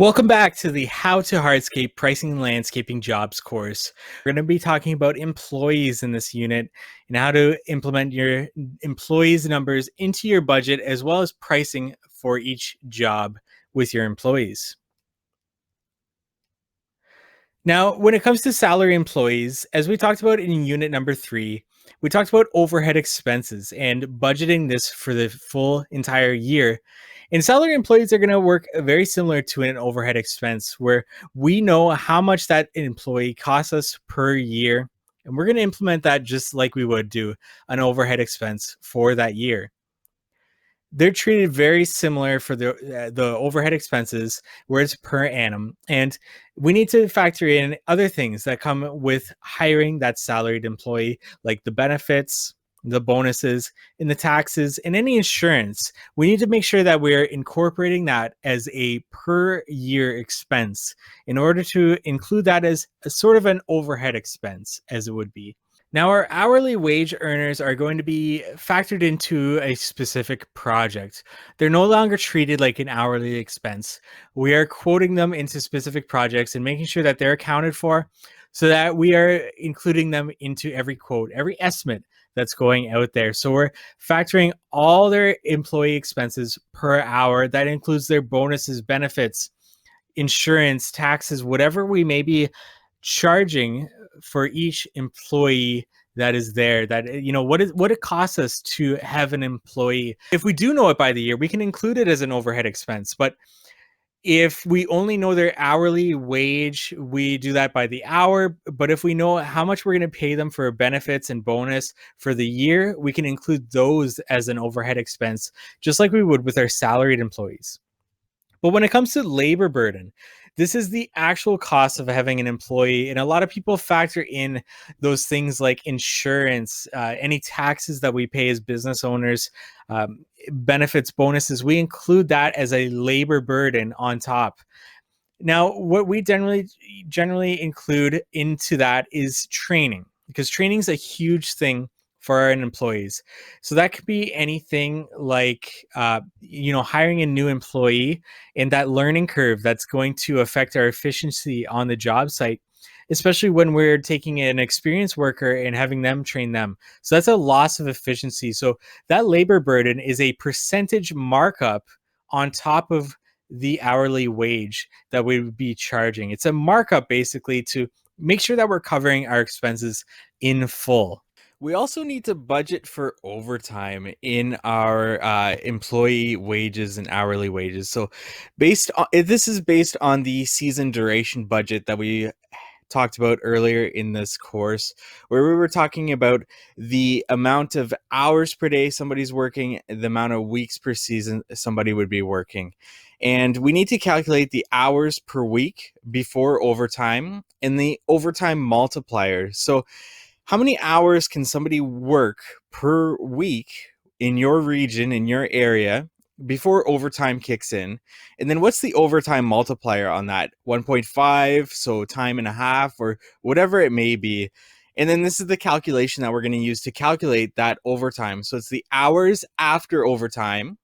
Welcome back to the How to Hardscape Pricing and Landscaping Jobs course. We're going to be talking about employees in this unit and how to implement your employees' numbers into your budget, as well as pricing for each job with your employees. Now, when it comes to salary employees, as we talked about in unit number 3, we talked about overhead expenses and budgeting this for the full entire year. And salary employees are going to work very similar to an overhead expense, where we know how much that employee costs us per year. And we're going to implement that just like we would do an overhead expense for that year. They're treated very similar for the overhead expenses, where it's per annum, and we need to factor in other things that come with hiring that salaried employee, like the benefits, the bonuses, and the taxes, and any insurance. We need to make sure that we're incorporating that as a per year expense in order to include that as a sort of an overhead expense, as it would be. Now, our hourly wage earners are going to be factored into a specific project. They're no longer treated like an hourly expense. We are quoting them into specific projects and making sure that they're accounted for, so that we are including them into every quote, every estimate that's going out there. So we're factoring all their employee expenses per hour. That includes their bonuses, benefits, insurance, taxes, whatever we may be charging for each employee that is there. That, what it costs us to have an employee. If we do know it by the year, we can include it as an overhead expense. But if we only know their hourly wage, we do that by the hour. But if we know how much we're going to pay them for benefits and bonus for the year, we can include those as an overhead expense, just like we would with our salaried employees. But when it comes to labor burden, this is the actual cost of having an employee. And a lot of people factor in those things like insurance, any taxes that we pay as business owners, benefits, bonuses. We include that as a labor burden on top. Now, what we generally include into that is training, because training is a huge thing for our employees. So that could be anything like, hiring a new employee and that learning curve that's going to affect our efficiency on the job site, especially when we're taking an experienced worker and having them train them. So that's a loss of efficiency. So that labor burden is a percentage markup on top of the hourly wage that we would be charging. It's a markup basically to make sure that we're covering our expenses in full. We also need to budget for overtime in our employee wages and hourly wages. So, this is based on the season duration budget that we talked about earlier in this course, where we were talking about the amount of hours per day somebody's working, the amount of weeks per season somebody would be working. And we need to calculate the hours per week before overtime and the overtime multiplier. So how many hours can somebody work per week in your region, in your area, before overtime kicks in? And then what's the overtime multiplier on that? 1.5, so time and a half, or whatever it may be. And then this is the calculation that we're going to use to calculate that overtime. So it's the hours after overtime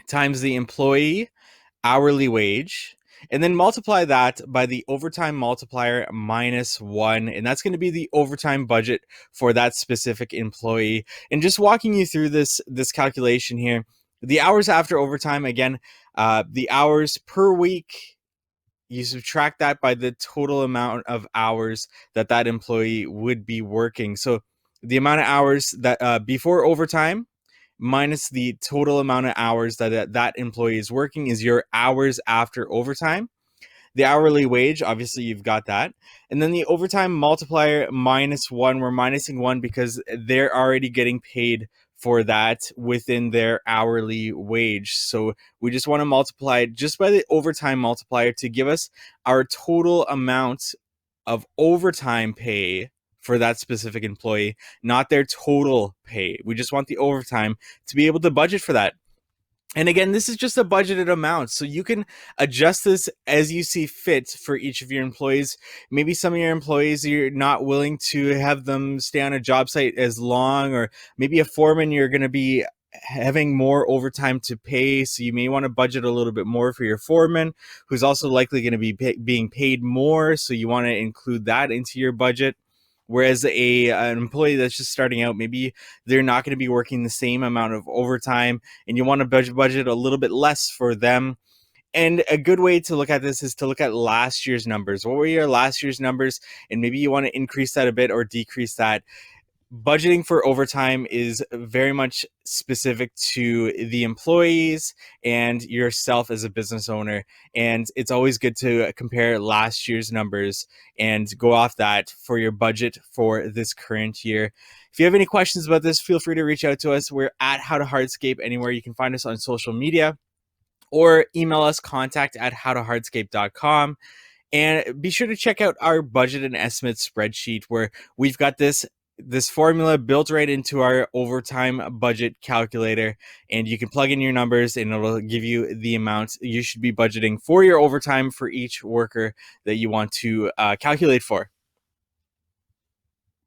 times the employee hourly wage, and then multiply that by the overtime multiplier -1, and that's going to be the overtime budget for that specific employee. And just walking you through this calculation here, the hours after overtime, again, the hours per week, you subtract that by the total amount of hours that employee would be working. So the amount of hours that before overtime minus the total amount of hours that employee is working is your hours after overtime. The hourly wage, obviously you've got that. And then the overtime multiplier -1, we're minusing 1 because they're already getting paid for that within their hourly wage. So we just want to multiply it just by the overtime multiplier to give us our total amount of overtime pay for that specific employee, not their total pay. We just want the overtime to be able to budget for that. And again, this is just a budgeted amount, so you can adjust this as you see fit for each of your employees. Maybe some of your employees, you're not willing to have them stay on a job site as long, or maybe a foreman, you're going to be having more overtime to pay. So you may want to budget a little bit more for your foreman, who's also likely going to be being paid more. So you want to include that into your budget. Whereas an employee that's just starting out, maybe they're not going to be working the same amount of overtime, and you want to budget a little bit less for them. And a good way to look at this is to look at last year's numbers. What were your last year's numbers? And maybe you want to increase that a bit or decrease that. Budgeting for overtime is very much specific to the employees and yourself as a business owner. And it's always good to compare last year's numbers and go off that for your budget for this current year. If you have any questions about this, feel free to reach out to us. We're at How to Hardscape anywhere. You can find us on social media or email us contact@howtohardscape.com. And be sure to check out our budget and estimate spreadsheet, where we've got this formula built right into our overtime budget calculator, and you can plug in your numbers and it'll give you the amount you should be budgeting for your overtime for each worker that you want to calculate for.